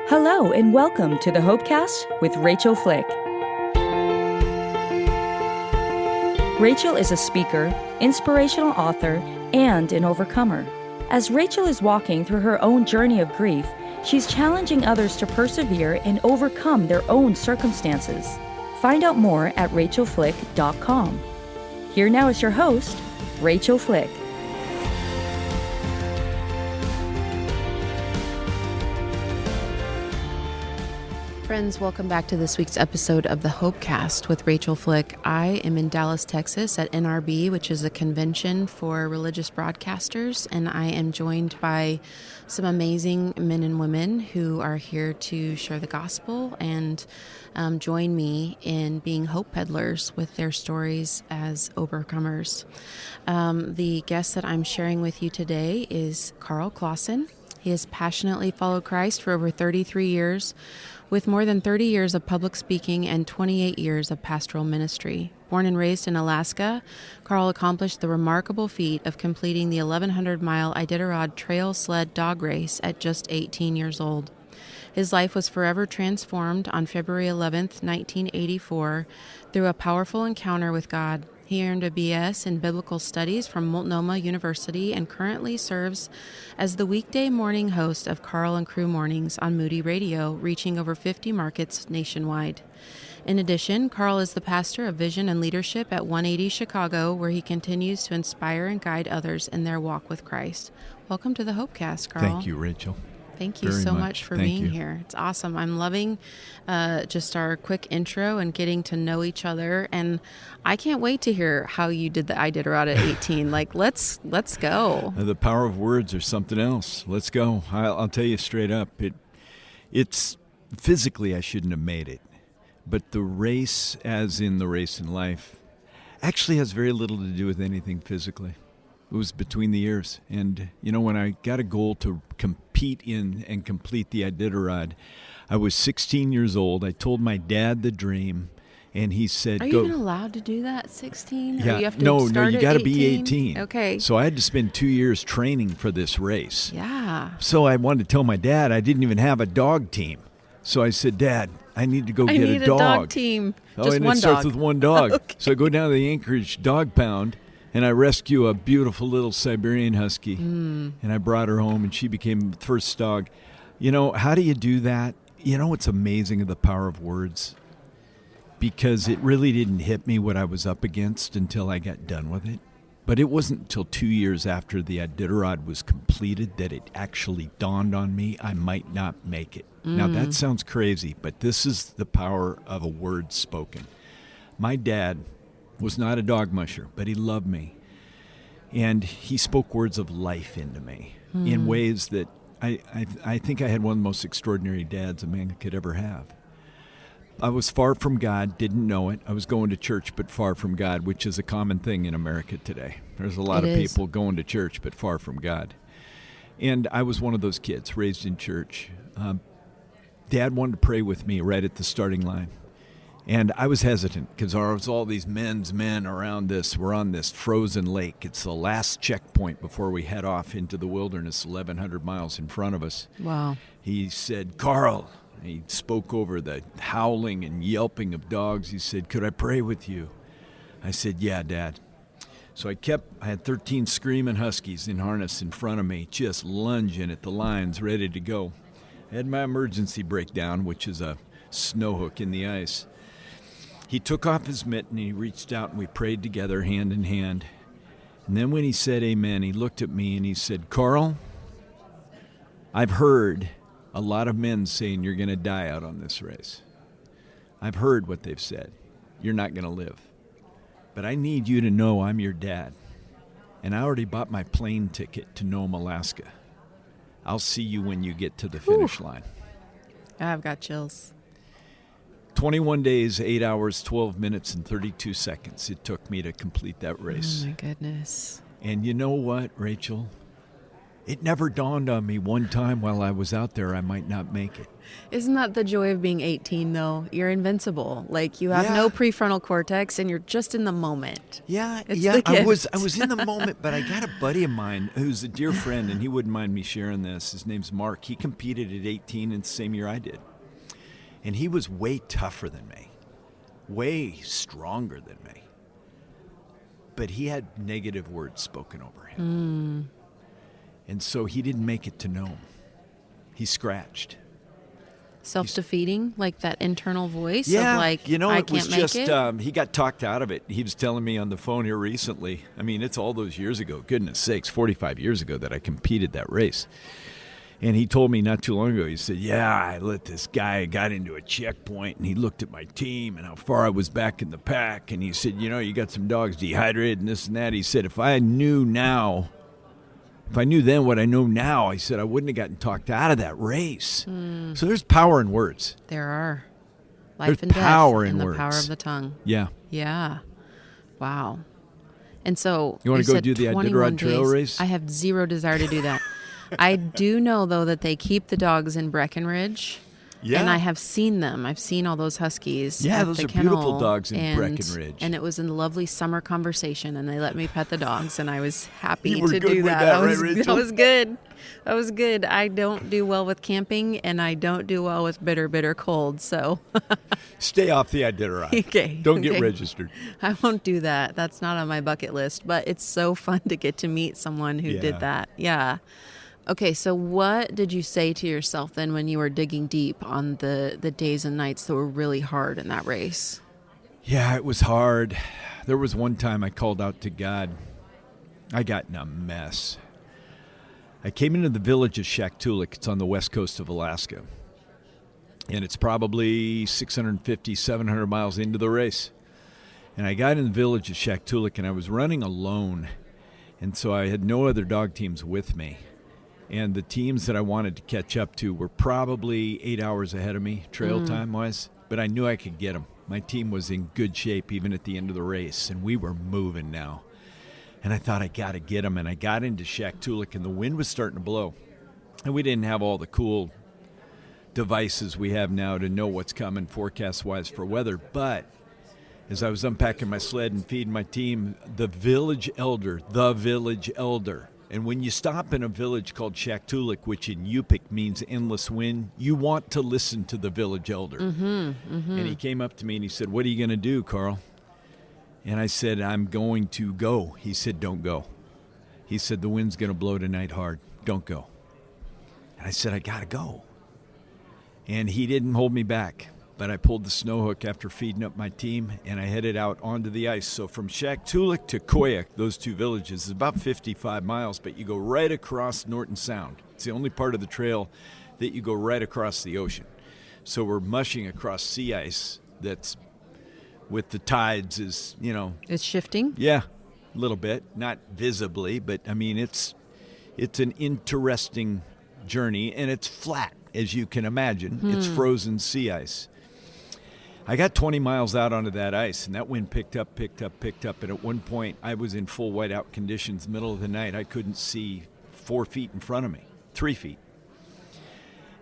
Hello and welcome to the Hopecast with Rachael Flick. Rachael is a speaker, inspirational author, and an overcomer. As Rachael is walking through her own journey of grief, she's challenging others to persevere and overcome their own circumstances. Find out more at rachelflick.com. Here now is your host, Rachael Flick. Friends, welcome back to this week's episode of the Hopecast with Rachael Flick. I am in Dallas, Texas at NRB, which is a convention for religious broadcasters, and I am joined by some amazing men and women who are here to share the gospel and join me in being hope peddlers with their stories as overcomers. The guest that I'm sharing with you today is Karl Clauson. He has passionately followed Christ for over 33 years, with more than 30 years of public speaking and 28 years of pastoral ministry. Born and raised in Alaska, Karl accomplished the remarkable feat of completing the 1,100-mile Iditarod trail sled dog race at just 18 years old. His life was forever transformed on February 11th, 1984, through a powerful encounter with God. He earned a B.S. in Biblical Studies from Multnomah University and currently serves as the weekday morning host of Karl and Crew Mornings on Moody Radio, reaching over 50 markets nationwide. In addition, Karl is the pastor of Vision and Leadership at 180 Chicago, where he continues to inspire and guide others in their walk with Christ. Welcome to the Hopecast, Karl. Thank you, Rachel. Thank you so much for being here. It's awesome. I'm loving just our quick intro and getting to know each other. And I can't wait to hear how you did the Iditarod at 18. Let's go. The power of words or something else. Let's go. I'll tell you straight up. It's physically I shouldn't have made it. But the race, as in the race in life, actually has very little to do with anything physically. It was between the years. And, when I got a goal to compete in and complete the Iditarod, I was 16 years old. I told my dad the dream, and he said, Are you even allowed to do that at 16? Yeah, or you have to no, start you at got to be 18? 18. Okay. So I had to spend 2 years training for this race. Yeah. So I wanted to tell my dad I didn't even have a dog team. So I said, Dad, I need to go get a dog. I need a dog team. Just and one it starts dog. with one dog. Okay. So I go down to the Anchorage Dog Pound, and I rescue a beautiful little Siberian Husky, and I brought her home, and she became the first dog. How do you do that? What's amazing of the power of words? Because it really didn't hit me what I was up against until I got done with it. But it wasn't until 2 years after the Iditarod was completed that it actually dawned on me I might not make it. Now, that sounds crazy, but this is the power of a word spoken. My dad was not a dog musher, but he loved me. And he spoke words of life into me in ways that I think I had one of the most extraordinary dads a man could ever have. I was far from God, didn't know it. I was going to church, but far from God, which is a common thing in America today. There's a lot of people going to church, but far from God. And I was one of those kids raised in church. Dad wanted to pray with me right at the starting line. And I was hesitant because there was all these men around this. We're on this frozen lake. It's the last checkpoint before we head off into the wilderness, 1,100 miles in front of us. Wow. He said, Karl, he spoke over the howling and yelping of dogs. He said, could I pray with you? I said, yeah, Dad. So I had 13 screaming huskies in harness in front of me, just lunging at the lines, ready to go. I had my emergency breakdown, which is a snow hook in the ice. He took off his mitten, and he reached out, and we prayed together, hand in hand. And then when he said amen, he looked at me, and he said, Karl, I've heard a lot of men saying you're going to die out on this race. I've heard what they've said. You're not going to live. But I need you to know I'm your dad. And I already bought my plane ticket to Nome, Alaska. I'll see you when you get to the finish line. I've got chills. 21 days, 8 hours, 12 minutes, and 32 seconds it took me to complete that race. Oh, my goodness. And you know what, Rachel? It never dawned on me one time while I was out there I might not make it. Isn't that the joy of being 18, though? You're invincible. Like, you have no prefrontal cortex, and you're just in the moment. Yeah, It's yeah. the gift. I was in the moment, but I got a buddy of mine who's a dear friend, and he wouldn't mind me sharing this. His name's Mark. He competed at 18 in the same year I did. And he was way tougher than me, way stronger than me. But he had negative words spoken over him. And so he didn't make it to Nome. He scratched. Self-defeating, like that internal voice of like, you know, I it was can't make just, it. he got talked out of it. He was telling me on the phone here recently. I mean, it's all those years ago, goodness sakes, 45 years ago that I competed that race. And he told me not too long ago, he said, I let this guy, got into a checkpoint, and he looked at my team and how far I was back in the pack. And he said, you got some dogs dehydrated and this and that. He said, if I knew then what I know now, I said, I wouldn't have gotten talked out of that race. So there's power in words. There are. Life There's and death power in and the words. power of the tongue. Yeah. Yeah. Wow. And so You want to go said do the 21 Iditarod trail days. race? I have zero desire to do that. I do know, though, that they keep the dogs in Breckenridge. Yeah. And I have seen them. I've seen all those huskies. Yeah, at those the are beautiful kennel, dogs in and, Breckenridge. And it was a lovely summer conversation, and they let me pet the dogs, and I was happy You were to good do with that. that, right, Rachel? That was good. That was good. I don't do well with camping, and I don't do well with bitter cold. So Stay off the Iditarod. Okay. Don't get Okay. registered. I won't do that. That's not on my bucket list, but it's so fun to get to meet someone who Yeah. did that. Yeah. Okay, so what did you say to yourself then when you were digging deep on the days and nights that were really hard in that race? Yeah, it was hard. There was one time I called out to God. I got in a mess. I came into the village of Shaktoolik. It's on the west coast of Alaska. And it's probably 650, 700 miles into the race. And I got in the village of Shaktoolik, and I was running alone. And so I had no other dog teams with me. And the teams that I wanted to catch up to were probably 8 hours ahead of me, trail time-wise. But I knew I could get them. My team was in good shape even at the end of the race, and we were moving now. And I thought, I got to get them. And I got into Shaktoolik, and the wind was starting to blow. And we didn't have all the cool devices we have now to know what's coming forecast-wise for weather. But as I was unpacking my sled and feeding my team, the village elder, and when you stop in a village called Shaktoolik, which in Yupik means endless wind, you want to listen to the village elder. And he came up to me and he said, what are you going to do, Karl? And I said, I'm going to go. He said, don't go. He said, the wind's going to blow tonight hard. Don't go. And I said, I got to go. And he didn't hold me back. But I pulled the snow hook after feeding up my team, and I headed out onto the ice. So from Shaktoolik to Koyak, those two villages, is about 55 miles, but you go right across Norton Sound. It's the only part of the trail that you go right across the ocean. So we're mushing across sea ice that's, with the tides, is, It's shifting? Yeah, a little bit. Not visibly, but, I mean, it's an interesting journey, and it's flat, as you can imagine. It's frozen sea ice. I got 20 miles out onto that ice, and that wind picked up. And at one point, I was in full whiteout conditions, middle of the night. I couldn't see 4 feet in front of me, 3 feet.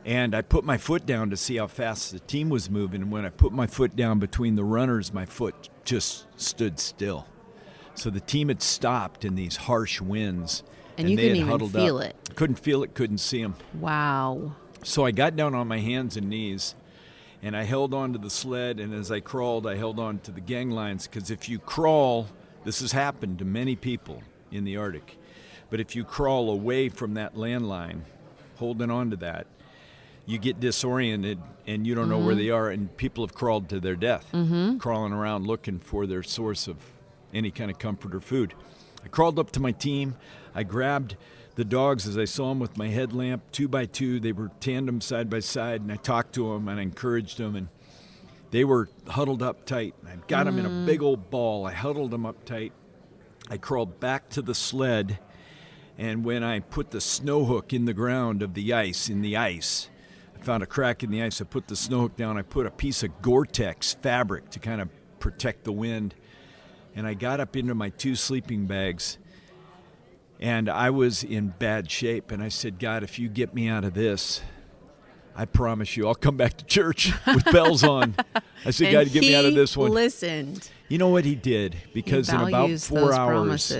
And I put my foot down to see how fast the team was moving. And when I put my foot down between the runners, my foot just stood still. So the team had stopped in these harsh winds. And you they couldn't had even huddled feel up. it. Couldn't feel it, couldn't see them. Wow. So I got down on my hands and knees, and I held on to the sled, and as I crawled, I held on to the gang lines, because if you crawl, this has happened to many people in the Arctic, but if you crawl away from that landline, holding on to that, you get disoriented, and you don't know where they are, and people have crawled to their death, crawling around looking for their source of any kind of comfort or food. I crawled up to my team. I grabbed the dogs as I saw them with my headlamp, 2 by 2. They were tandem side by side, and I talked to them and I encouraged them, and they were huddled up tight. I got them in a big old ball. I huddled them up tight. I crawled back to the sled, and when I put the snow hook in the ground of the ice, I found a crack in the ice. I put the snow hook down. I put a piece of Gore-Tex fabric to kind of protect the wind, and I got up into my 2 sleeping bags. And I was in bad shape. And I said, God, if you get me out of this, I promise you, I'll come back to church with bells on. I said, God, get me out of this one. He listened. You know what he did? Because in about 4 hours,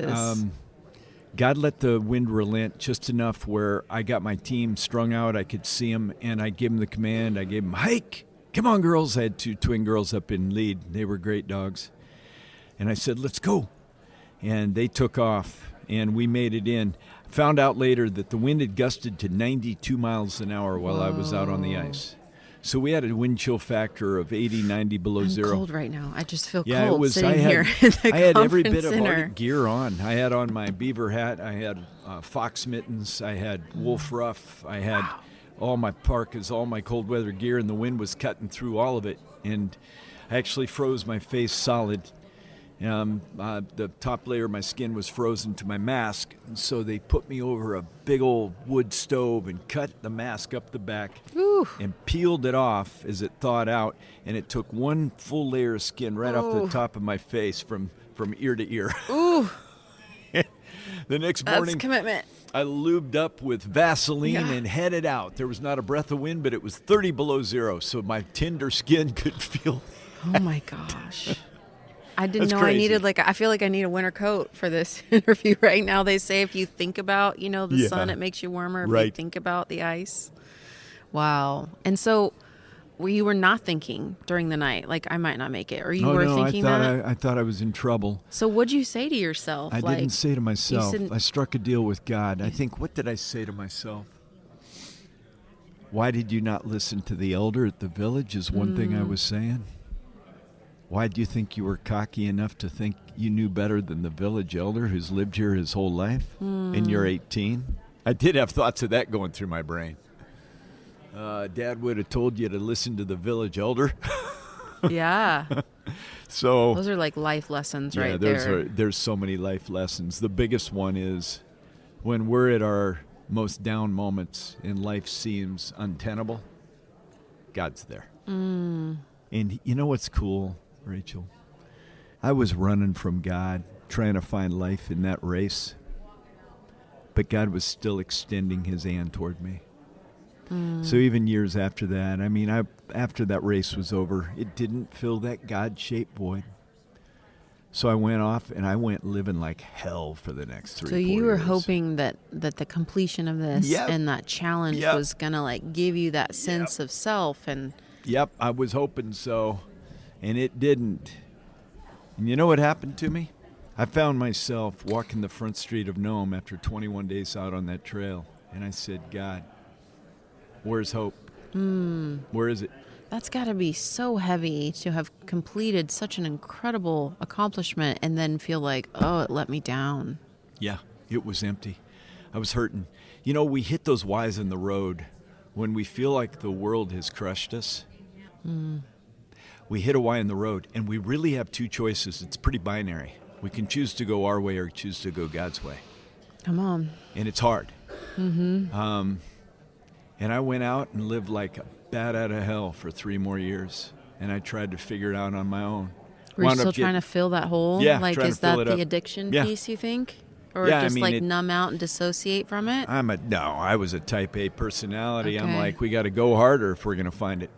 God let the wind relent just enough where I got my team strung out. I could see them, and I gave them the command. I gave them, hike. Come on, girls. I had 2 twin girls up in lead. They were great dogs. And I said, let's go. And they took off, and we made it in. Found out later that the wind had gusted to 92 miles an hour while I was out on the ice. So we had a wind chill factor of 80, 90 below zero. I'm cold right now. I just feel Yeah, cold it was, sitting here in the I had every bit conference of center. Arctic gear on. I had on my beaver hat. I had fox mittens. I had wolf ruff. I had all my parkas, all my cold weather gear, and the wind was cutting through all of it. And I actually froze my face solid. The top layer of my skin was frozen to my mask, and so they put me over a big old wood stove and cut the mask up the back and peeled it off as it thawed out, and it took 1 full layer of skin right off the top of my face from ear to ear. Ooh. The next morning, That's commitment. I lubed up with Vaseline and headed out. There was not a breath of wind, but it was 30 below zero, so my tender skin could feel. Oh my gosh. I didn't That's know crazy. I needed, I feel like I need a winter coat for this interview right now. They say if you think about, the sun, it makes you warmer. If you think about the ice. Wow. And so you were not thinking during the night, I might not make it, or you were thinking that? I thought I was in trouble. So what'd you say to yourself? I didn't say to myself. said- I struck a deal with God. I think, what did I say to myself? Why did you not listen to the elder at the village is one thing I was saying. Why do you think you were cocky enough to think you knew better than the village elder who's lived here his whole life and you're 18? I did have thoughts of that going through my brain. Dad would have told you to listen to the village elder. Yeah. So Those are life lessons right there. There's so many life lessons. The biggest one is when we're at our most down moments and life seems untenable, God's there. And you know what's cool, Rachel? I was running from God, trying to find life in that race, but God was still extending his hand toward me. So even years after that, after that race was over, it didn't fill that God-shaped void. So I went off and I went living like hell for the next 3 So 4 you were years. hoping that the completion of this and that challenge was going to give you that sense of self and... Yep, I was hoping so, and it didn't. And you know what happened to me? I found myself walking the front street of Nome after 21 days out on that trail, and I said, God, where's hope? Where is it? That's got to be so heavy to have completed such an incredible accomplishment and then feel like, oh, it let me down. Yeah, it was empty. I was hurting. We hit those Ys in the road when we feel like the world has crushed us. We hit a Y in the road, and we really have 2 choices. It's pretty binary. We can choose to go our way or choose to go God's way. Come on. And it's hard. And I went out and lived like a bat out of hell for 3 more years, and I tried to figure it out on my own. Were you still trying to fill that hole? Yeah, Like, trying is to fill that it the up. addiction Yeah. piece, you think? Or Yeah, I just mean, it- numb out and dissociate from it? I was a type A personality. I'm Okay. like, we got to go harder if we're going to find it.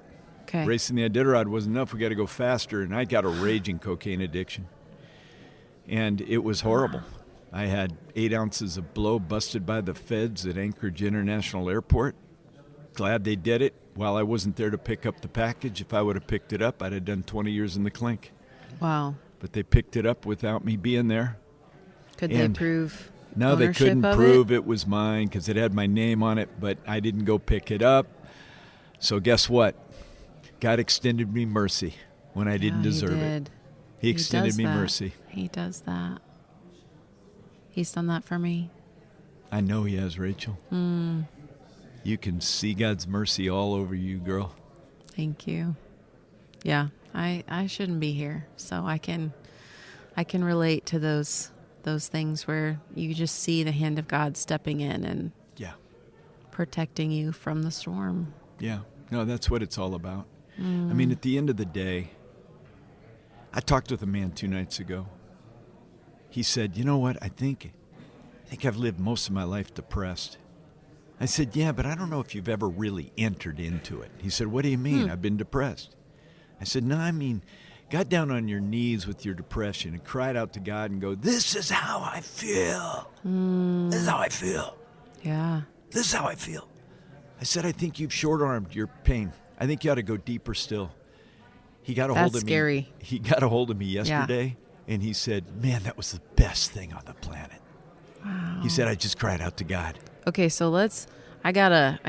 Okay. Racing the Iditarod wasn't enough. We got to go faster. And I got a raging cocaine addiction. And it was horrible. I had 8 ounces of blow busted by the feds at Anchorage International Airport. Glad they did it while I wasn't there to pick up the package. If I would have picked it up, I'd have done 20 years in the clink. Wow. But they picked it up without me being there. Could And they prove No, they ownership couldn't of prove it was mine because it had my name on it, but I didn't go pick it up. So guess what? God extended me mercy when I didn't deserve it. He extended does me that. mercy. He does that. He's done that for me. I know he has, Rachel. You can see God's mercy all over you, girl. Thank you. Yeah, I shouldn't be here, so I can relate to those things where you just see the hand of God stepping in and Yeah. protecting you from the storm. Yeah. No, that's what it's all about. At the end of the day, I talked with a man 2 nights ago. He said, you know what, I think I think I've lived most of my life depressed. I said, yeah, but I don't know if you've ever really entered into it. He said, what do you mean? I've been depressed. I said, no, I mean, got down on your knees with your depression and cried out to God and go, this is how I feel. This is how I feel. Yeah. This is how I feel. I said, I think you've short-armed your pain. I think you ought to go deeper still. He got a hold of me. That's scary. He got a hold of me yesterday, and he said, man, that was the best thing on the planet. Wow. He said, I just cried out to God. Okay, so I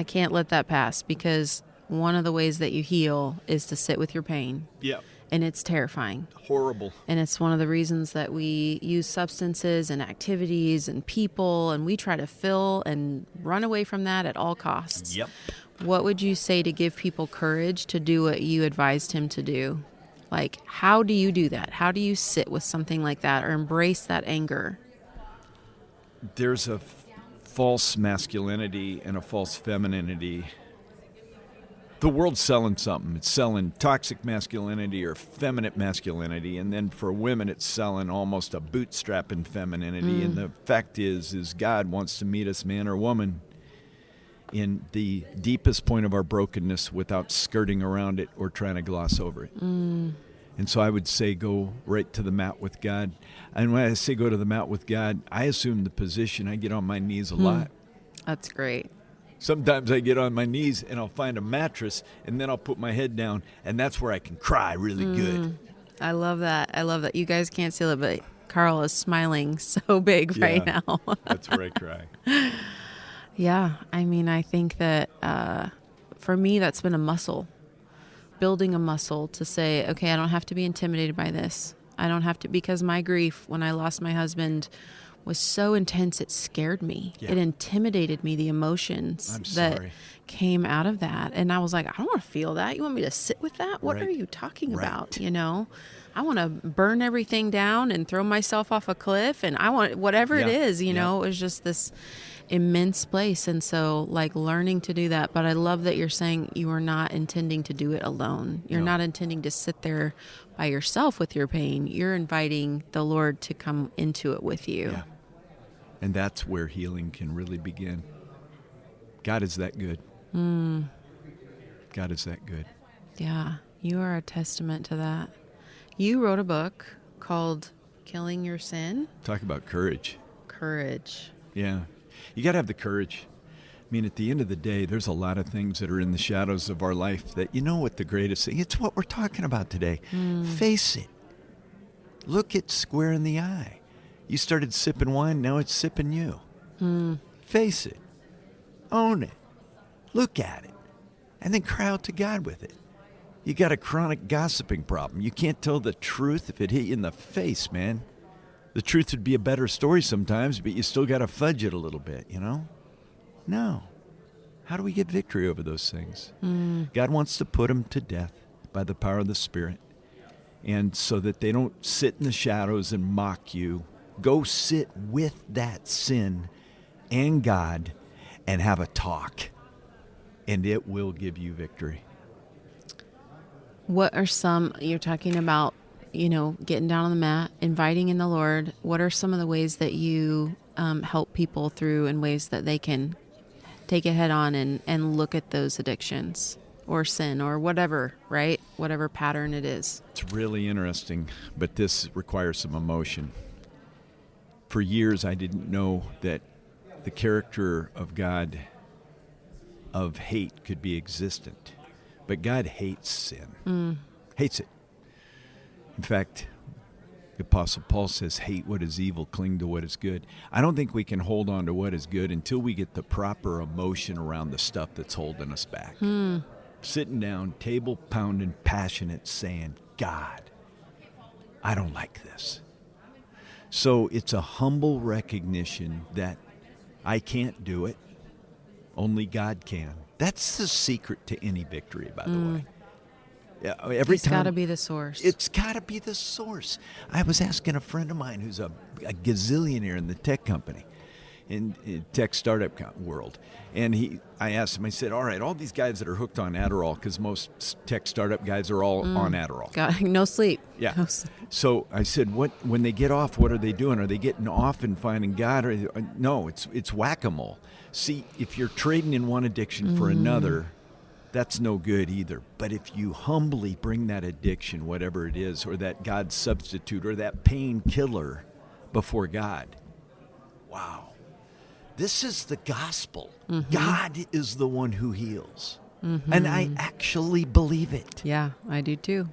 can't let that pass, because one of the ways that you heal is to sit with your pain. Yep. And it's terrifying. Horrible. And it's one of the reasons that we use substances and activities and people, and we try to fill and run away from that at all costs. Yep. What would you say to give people courage to do what you advised him to do? Like, how do you do that? How do you sit with something like that or embrace that anger? There's a false masculinity and a false femininity. The world's selling something. It's selling toxic masculinity or feminine masculinity, and then for women it's selling almost a bootstrapping femininity. And the fact is God wants to meet us, man or woman, in the deepest point of our brokenness without skirting around it or trying to gloss over it. And so I would say go right to the mat with God. And when I say go to the mat with God, I assume the position. I get on my knees a lot. That's great. Sometimes I get on my knees and I'll find a mattress and then I'll put my head down, and that's where I can cry really good. I love that. I love that. You guys can't see it, but Karl is smiling so big right now. That's where I cry. Yeah. I mean, I think that for me, that's been a muscle. Building a muscle to say, okay, I don't have to be intimidated by this. I don't have to, because my grief when I lost my husband was so intense, it scared me. Yeah. It intimidated me, the emotions that came out of that. And I was like, I don't want to feel that. You want me to sit with that? What are you talking about? You know, I want to burn everything down and throw myself off a cliff, and I want whatever it is, you know. It was just this immense place. And so, like, learning to do that. But I love that you're saying you are not intending to do it alone. You're not intending to sit there by yourself with your pain. You're inviting the Lord to come into it with you. Yeah. And that's where healing can really begin. God is that good. God is that good. Yeah, you are a testament to that. You wrote a book called Killing Your Sin. Talk about courage. Courage. Yeah. You got to have the courage. I mean, at the end of the day, there's a lot of things that are in the shadows of our life that, you know what the greatest thing, it's what we're talking about today. Face it. Look it square in the eye. You started sipping wine, now it's sipping you. Face it. Own it. Look at it. And then cry out to God with it. You got a chronic gossiping problem. You can't tell the truth if it hit you in the face, man. The truth would be a better story sometimes, but you still got to fudge it a little bit, you know? No. How do we get victory over those things? God wants to put them to death by the power of the Spirit. And so that they don't sit in the shadows and mock you. Go sit with that sin and God and have a talk. And it will give you victory. What are some, you're talking about, you know, getting down on the mat, inviting in the Lord. What are some of the ways that you help people through in ways that they can take it head on and look at those addictions or sin or whatever, right? Whatever pattern it is. It's really interesting, but this requires some emotion. For years, I didn't know that the character of God, of hate, could be existent. But God hates sin. Hates it. In fact, the Apostle Paul says, hate what is evil, cling to what is good. I don't think we can hold on to what is good until we get the proper emotion around the stuff that's holding us back. Sitting down, table pounding, passionate, saying, God, I don't like this. So it's a humble recognition that I can't do it. Only God can. That's the secret to any victory, by the way. Yeah, It's got to be the source. It's got to be the source. I was asking a friend of mine who's a gazillionaire in the tech company, in tech startup world. And I asked him, I said, all right, all these guys that are hooked on Adderall, because most tech startup guys are all on Adderall. Got no sleep. Yeah. No sleep. So I said, when they get off, what are they doing? Are they getting off and finding God? No, it's whack-a-mole. See, if you're trading in one addiction for another, that's no good either. But if you humbly bring that addiction, whatever it is, or that God substitute, or that painkiller before God, wow. This is the gospel. God is the one who heals. And I actually believe it. Yeah, I do too.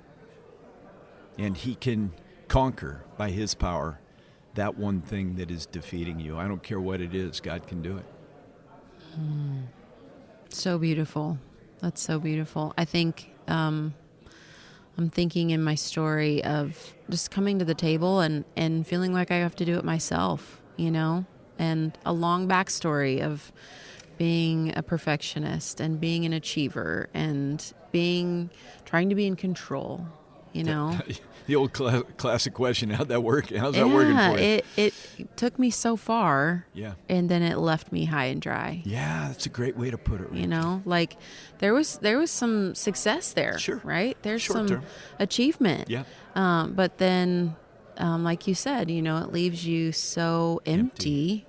And he can conquer by his power that one thing that is defeating you. I don't care what it is, God can do it. So beautiful. That's so beautiful. I think I'm thinking in my story of just coming to the table and feeling like I have to do it myself, you know, and a long backstory of being a perfectionist and being an achiever and trying to be in control, you know. The old classic question, how'd that work? How's that working for you? It took me so far. Yeah. And then it left me high and dry. Yeah, that's a great way to put it. Rachel. You know, like there was some success there. Sure. Right? There's Short some term. achievement. Yeah. But then, like you said, you know, it leaves you so empty.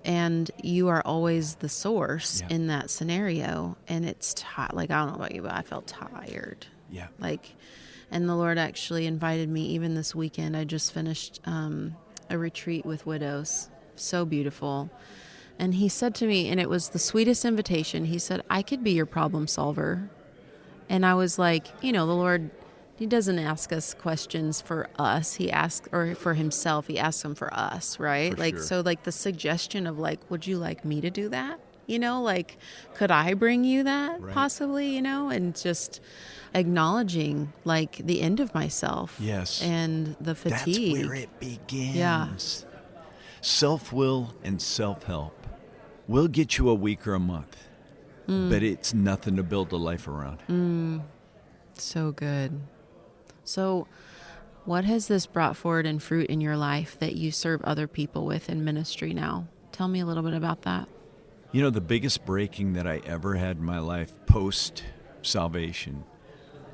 And you are always the source in that scenario. And it's like, I don't know about you, but I felt tired. Yeah. Like, and the Lord actually invited me, even this weekend. I just finished a retreat with widows. So beautiful. And he said to me, and it was the sweetest invitation, he said, I could be your problem solver. And I was like, you know, the Lord, he doesn't ask us questions for us. He asks, or for himself, he asks them for us, right? For like, sure. So like the suggestion of like, would you like me to do that? You know, like, could I bring you that possibly, you know, and just acknowledging like the end of myself. Yes. And the fatigue. That's where it begins. Yeah. Self-will and self-help will get you a week or a month, but it's nothing to build a life around. So good. So what has this brought forward in fruit in your life that you serve other people with in ministry now? Tell me a little bit about that. You know, the biggest breaking that I ever had in my life post-salvation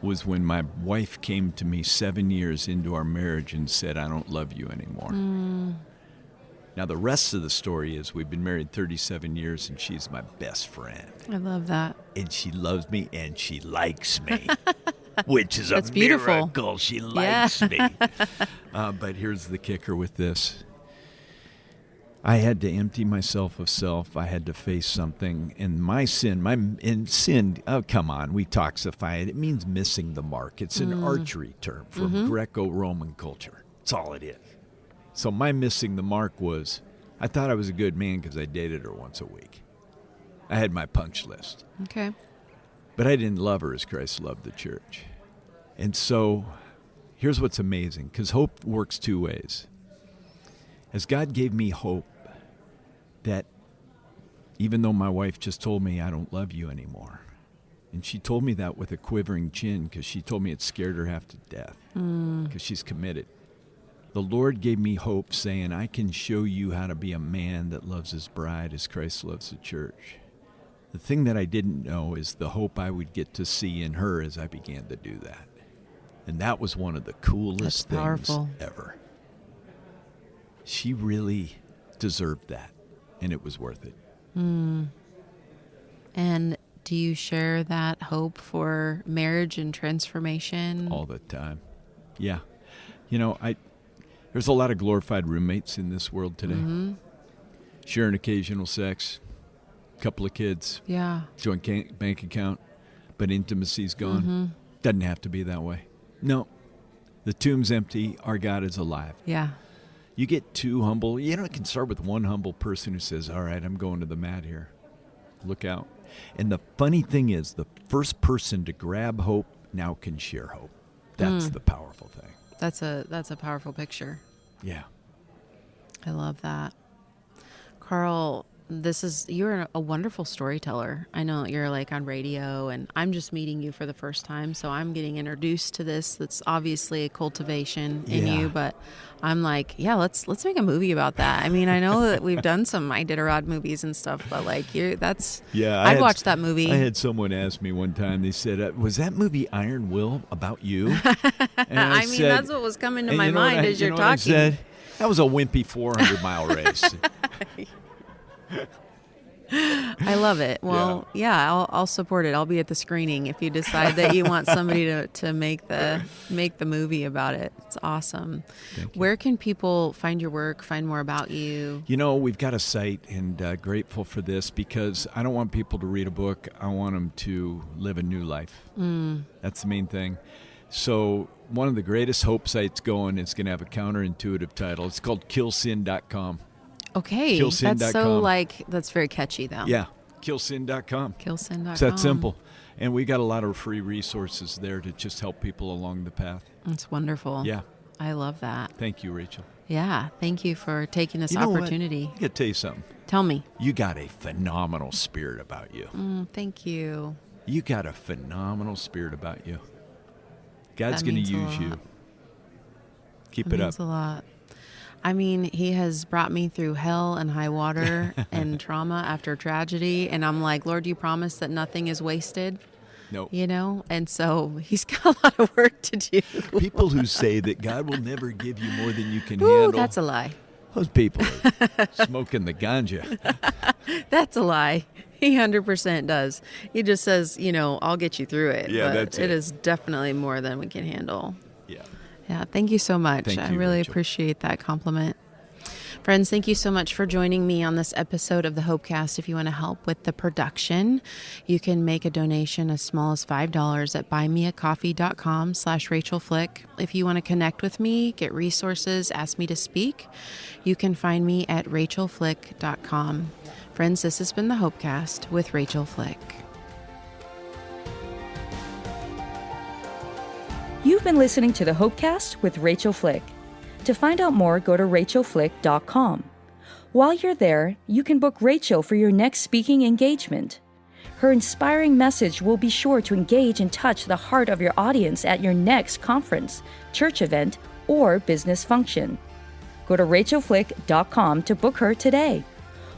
was when my wife came to me 7 years into our marriage and said, I don't love you anymore. Now, the rest of the story is we've been married 37 years, and she's my best friend. I love that. And she loves me, and she likes me, which is That's a beautiful. miracle. She likes me. But here's the kicker with this. I had to empty myself of self. I had to face something. And my sin, oh, come on, we toxify it. It means missing the mark. It's an archery term from Greco-Roman culture. That's all it is. So my missing the mark was, I thought I was a good man because I dated her once a week. I had my punch list. Okay. But I didn't love her as Christ loved the church. And so here's what's amazing, because hope works two ways. As God gave me hope that even though my wife just told me I don't love you anymore, and she told me that with a quivering chin because she told me it scared her half to death because she's committed. The Lord gave me hope saying, I can show you how to be a man that loves his bride as Christ loves the church. The thing that I didn't know is the hope I would get to see in her as I began to do that. And that was one of the coolest things ever. She really deserved that, and it was worth it. And do you share that hope for marriage and transformation? All the time. Yeah. You know, there's a lot of glorified roommates in this world today. Sharing occasional sex, couple of kids, joint bank account, but intimacy's gone. Doesn't have to be that way. No. The tomb's empty. Our God is alive. Yeah. You get too humble. You know, it can start with one humble person who says, all right, I'm going to the mat here. Look out. And the funny thing is, the first person to grab hope now can share hope. That's the powerful thing. That's a powerful picture. Yeah. I love that. Karl, You're a wonderful storyteller. I know you're like on radio, and I'm just meeting you for the first time, so I'm getting introduced to this. That's obviously a cultivation in you, but I'm like, yeah, let's make a movie about that. I mean, I know that we've done some Iditarod movies and stuff, but like I'd watch that movie. I had someone ask me one time. They said, "Was that movie Iron Will about you?" And I mean, that's what was coming to my mind as you're talking. I said, that was a wimpy 400-mile race. I love it. Well, yeah, I'll support it. I'll be at the screening if you decide that you want somebody to make the movie about it. It's awesome. Where can people find your work, find more about you? We've got a site, and grateful for this, because I don't want people to read a book. I want them to live a new life. That's the main thing. So one of the greatest hope sites going is going to have a counterintuitive title. It's called killsin.com. Okay, killsin.com. That's very catchy, though. Yeah, killsin.com. Killsin.com. It's that simple. And we got a lot of free resources there to just help people along the path. That's wonderful. Yeah. I love that. Thank you, Rachel. Yeah, thank you for taking this opportunity. I got to tell you something. Tell me. You got a phenomenal spirit about you. Thank you. You got a phenomenal spirit about you. God's going to use you. Keep it up. That means a lot. I mean, he has brought me through hell and high water and trauma after tragedy. And I'm like, Lord, you promised that nothing is wasted. Nope. And so he's got a lot of work to do. People who say that God will never give you more than you can handle. That's a lie. Those people are smoking the ganja. That's a lie. He 100% does. He just says, I'll get you through it. Yeah, but that's it. It is definitely more than we can handle. Yeah. Yeah, thank you so much. Thank you, I really Rachel. appreciate that compliment. Friends, thank you so much for joining me on this episode of the Hopecast. If you want to help with the production, you can make a donation as small as $5 at buymeacoffee.com/Rachael Flick. If you want to connect with me, get resources, ask me to speak, you can find me at rachelflick.com. Friends, this has been the Hopecast with Rachael Flick. You've been listening to the Hopecast with Rachael Flick. To find out more, go to rachelflick.com. While you're there, you can book Rachael for your next speaking engagement. Her inspiring message will be sure to engage and touch the heart of your audience at your next conference, church event, or business function. Go to rachelflick.com to book her today.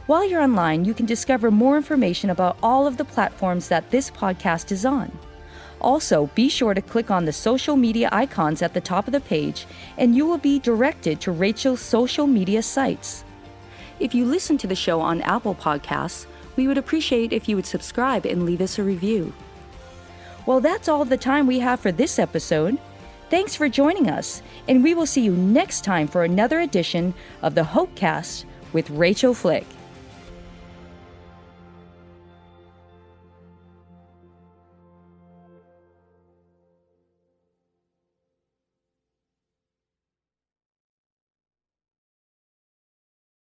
While you're online, you can discover more information about all of the platforms that this podcast is on. Also, be sure to click on the social media icons at the top of the page, and you will be directed to Rachel's social media sites. If you listen to the show on Apple Podcasts, we would appreciate if you would subscribe and leave us a review. Well, that's all the time we have for this episode. Thanks for joining us, and we will see you next time for another edition of the Hopecast with Rachael Flick.